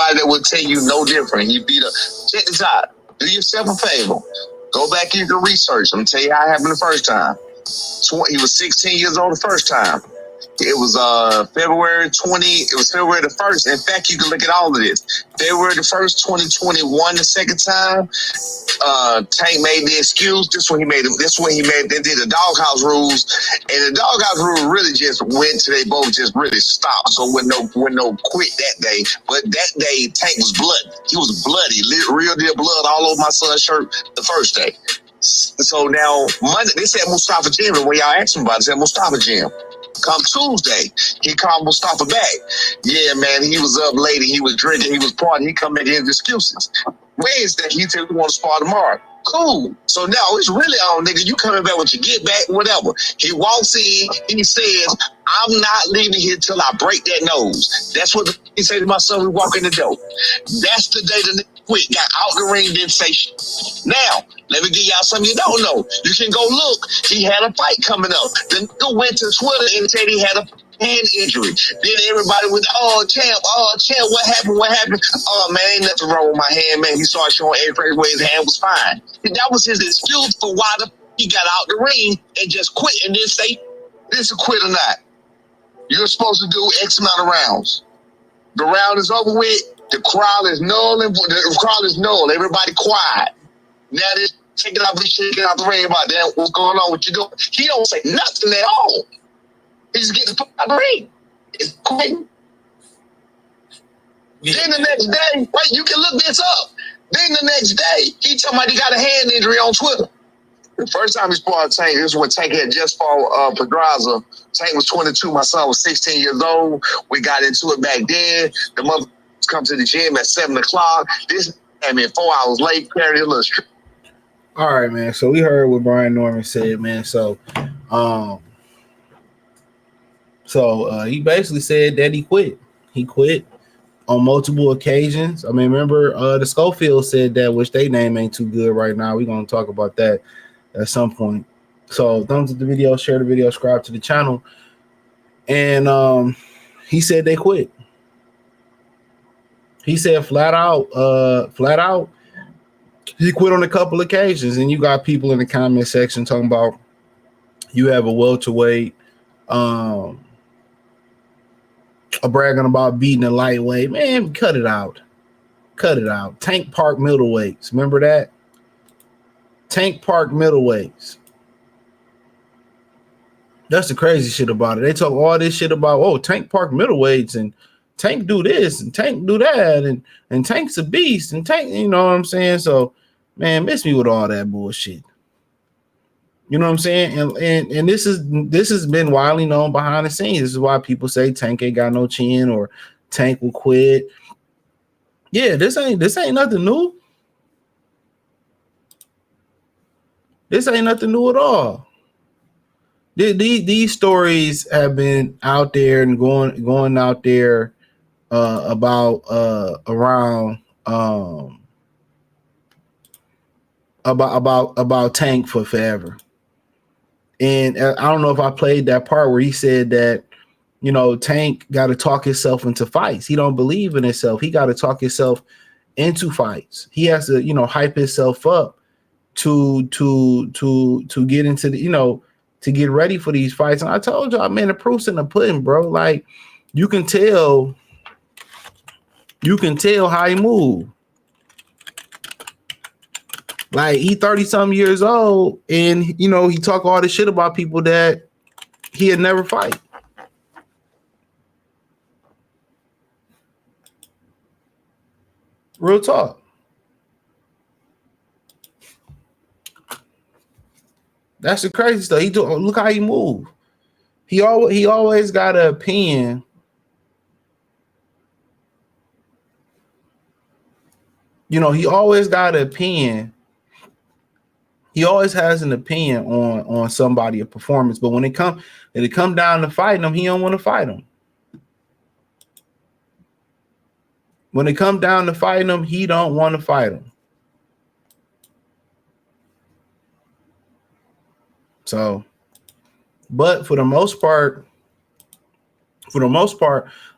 somebody that will tell you no different. He beat up. Check this out. Do yourself a favor. Go back into research. I'm gonna tell you how it happened the first time. He was 16 years old the first time. It was February 20. It was February the 1st. In fact, you can look at all of this. February the 1st, 2021. The second time, Tank made the excuse. This when he made. This when he made. They did the doghouse rules, and the doghouse rule really just went to they both just really stopped. So when no quit that day. But that day, Tank was bloody. He was bloody, real deal blood all over my son's shirt the first day. So now Monday they said Mustafa Jim, and when y'all asked him about it, they said Mustafa Jim. Come Tuesday, he called Mustafa back. Yeah, man, he was up late, he was drinking, he was partying, he come back in his excuses. Wednesday, he said we want to spar tomorrow. Cool. So now it's really on, nigga. You coming back with your get back, whatever. He walks in, he says, I'm not leaving here till I break that nose. That's what he said to my son. We walk in the door. That's the day the nigga quit, got out the ring, didn't say shit. Now, let me give y'all something you don't know. You can go look. He had a fight coming up. The nigga went to Twitter and said he had a hand injury. Then everybody was, champ, what happened? What happened? Oh, man, ain't nothing wrong with my hand, man. He started showing every way his hand was fine. And that was his excuse for why he got out the ring and just quit and didn't say, this is quit or not. You're supposed to do X amount of rounds. The round is over with. The crowd is null. Everybody quiet. Now they're taking out the ring about that. What's going on? What you doing? He don't say nothing at all. He's getting put out the ring. It's quitting. Yeah. Then the next day, wait, you can look this up. Then the next day, he talking about he got a hand injury on Twitter. The first time he sparred Tank, this is when Tank had just fought Pedraza. Tank was 22, my son was 16 years old. We got into it back then. The mother come to the gym at 7 o'clock. This, 4 hours late, carried a little strip. All right, man. So we heard what Brian Norman said, man. So he basically said that he quit. He quit on multiple occasions. I mean, remember the Schofield said that, which they name ain't too good right now. We're going to talk about that at some point. So thumbs up the video, share the video, subscribe to the channel. And he said they quit. He said flat out, he quit on a couple occasions. And you got people in the comment section talking about you have a welterweight, bragging about beating a lightweight. Man, cut it out. Cut it out. Tank Park middleweights. Remember that? Tank Park middleweights. That's the crazy shit about it. They talk all this shit about, Tank Park middleweights and Tank do this and Tank do that and Tank's a beast and Tank, you know what I'm saying? So, man, miss me with all that bullshit. You know what I'm saying? And this has been widely known behind the scenes. This is why people say Tank ain't got no chin or Tank will quit. Yeah, this ain't nothing new. This ain't nothing new at all. These stories have been out there and going out there about Tank for forever. And I don't know if I played that part where he said that, you know, Tank got to talk himself into fights. He don't believe in himself. He got to talk himself into fights. He has to, you know, hype himself up to get into the, you know, to get ready for these fights. And I told y'all, man, the proof's in the pudding, bro. Like you can tell how he move. Like he 30-something years old, and you know he talk all this shit about people that he'd never fight. Real talk. That's the crazy stuff. Look how he move. He always got an opinion. You know, he always got an opinion. He always has an opinion on somebody, a performance, but when it come down to fighting him, he don't want to fight him. When it come down to fighting him, he don't want to fight him. So, but for the most part, a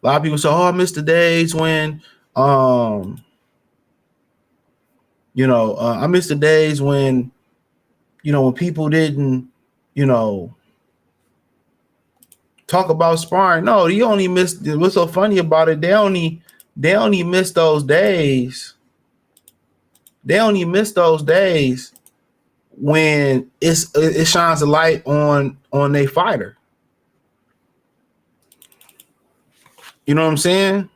lot of people say, "Oh, I miss the days when Um, I miss the days when, when people didn't, you know, talk about sparring. No, you only miss. What's so funny about it? They only miss those days. They only miss those days when it shines a light on a fighter. You know what I'm saying?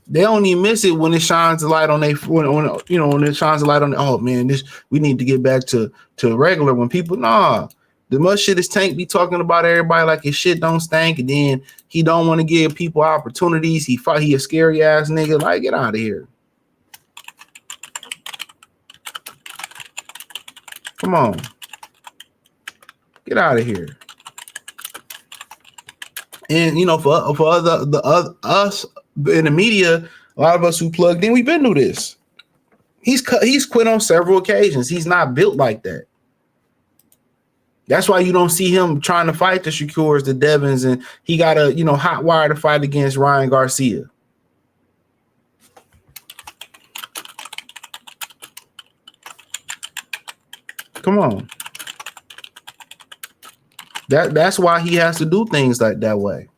They only miss it when it shines a light on when it shines a light on. Oh man, this we need to get back to regular. When people the much shit is Tank be talking about everybody like his shit don't stink, and then he don't want to give people opportunities. He a scary ass nigga. Like, get out of here. Come on, get out of here. And for us in the media, a lot of us who plugged in, we've been through this. He's quit on several occasions. He's not built like that. That's why you don't see him trying to fight the Shakurs, the Devins, and he got a hot wire to fight against Ryan Garcia. Come on. That's why he has to do things like that way.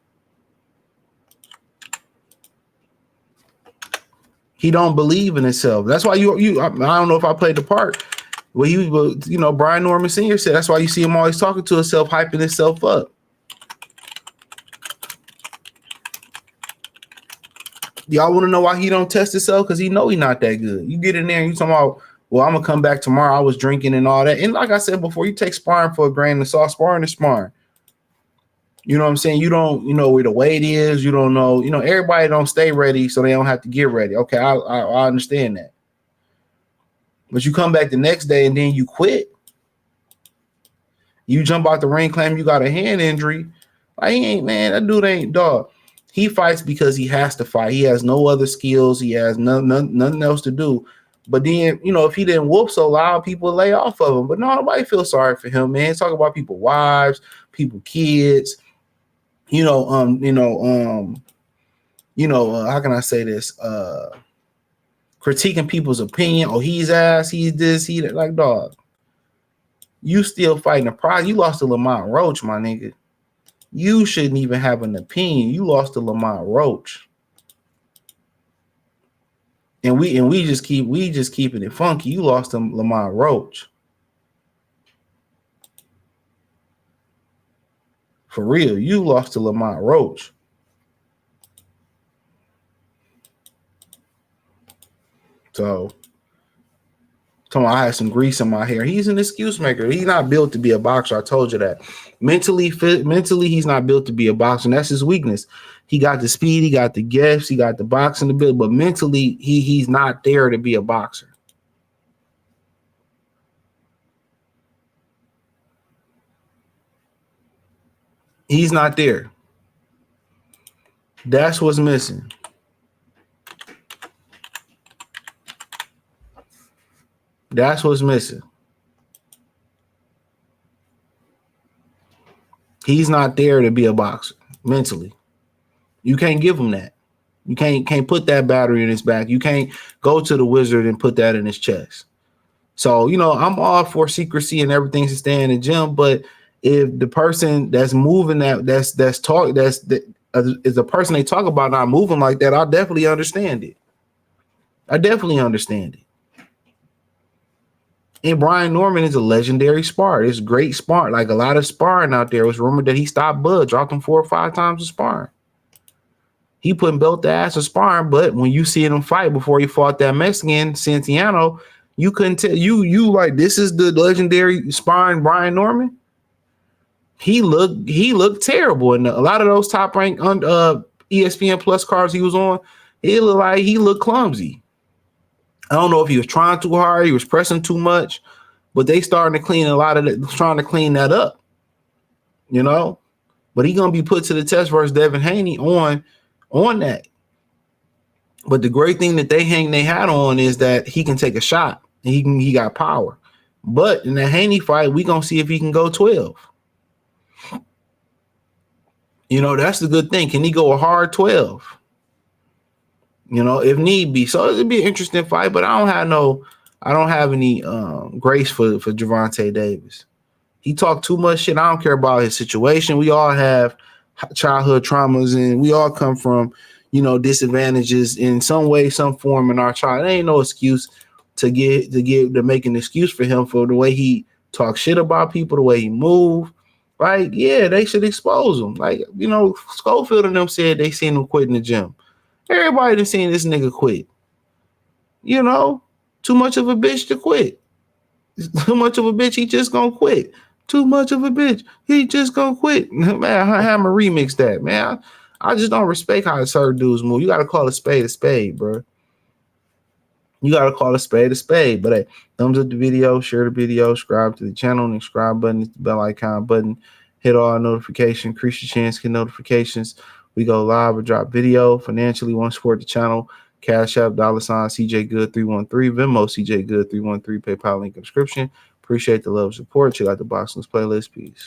He don't believe in himself. That's why I don't know if I played the part. Well, Brian Norman Sr. said that's why you see him always talking to himself, hyping himself up. Y'all want to know why he don't test himself? Because he know he's not that good. You get in there and you talking about, well, I'm going to come back tomorrow. I was drinking and all that. And like I said before, you take sparring for a grain of salt. Sparring is sparring. You know what I'm saying? You don't, where the weight is. You don't know. Everybody don't stay ready so they don't have to get ready. Okay, I understand that. But you come back the next day and then you quit. You jump out the ring, claim you got a hand injury. Like, that dude ain't dog. He fights because he has to fight. He has no other skills. He has nothing else to do. But then, if he didn't whoop so loud, people lay off of him. But no, nobody feels sorry for him, man. Talk about people, wives, people, kids. How can I say this? Critiquing people's opinion. Oh, he's ass, he's this, he that. Like, dog, you still fighting a prize. You lost to Lamont Roach, my nigga. You shouldn't even have an opinion. You lost to Lamont Roach. And we just keeping it funky. You lost to Lamont Roach. For real, you lost to Lamont Roach. So, I had some grease in my hair. He's an excuse maker. He's not built to be a boxer. I told you that. Mentally, he's not built to be a boxer. And that's his weakness. He got the speed, he got the gifts, he got the boxing ability, but mentally, he's not there to be a boxer. He's not there. That's what's missing. That's what's missing. He's not there to be a boxer mentally. You can't give him that. You can't put that battery in his back. You can't go to the wizard and put that in his chest. So, I'm all for secrecy and everything to stay in the gym, but if the person that's moving is the person they talk about not moving like that, I'll definitely understand it. And Brian Norman is a legendary spar. It's great sparring. Like a lot of sparring out there. It was rumored that he stopped Bud, dropped him 4 or 5 times of sparring. He put belt to ass of sparring, but when you see him fight before he fought that Mexican Santiano, you couldn't tell you like this is the legendary sparring Brian Norman. He looked terrible, and a lot of those top ranked ESPN Plus cards he was on, it looked like he looked clumsy. I don't know if he was trying too hard, he was pressing too much, but they starting to clean a lot of it, trying to clean that up, But he's gonna be put to the test versus Devin Haney on that. But the great thing that they hang their hat on is that he can take a shot and he got power. But in the Haney fight, we gonna see if he can go 12. That's the good thing. Can he go a hard 12? you know, if need be. So it'd be an interesting fight, but I don't have any grace for Gervonta Davis. He talked too much shit. I don't care about his situation. We all have childhood traumas, and we all come from, you know, disadvantages in some way, some form in our child. There ain't no excuse to make an excuse for him for the way he talks shit about people, the way he move. Like, yeah, they should expose him. Like, you know, Schofield and them said they seen him quit in the gym. Everybody done seen this nigga quit. You know, too much of a bitch to quit. Too much of a bitch, he just gonna quit. Too much of a bitch, he just gonna quit. Man, I have to remix that, man. I just don't respect how certain dudes move. You gotta call a spade, bro. You gotta call a spade. But hey, thumbs up the video, share the video, subscribe to the channel, and the subscribe button, the bell icon button, hit all notifications, increase your chance, get notifications. We go live or drop video. Financially, want to support the channel. Cash App, $ CJ Good 313, Venmo CJ Good 313, PayPal link in the description. Appreciate the love and support. Check out the Boxing's playlist. Peace.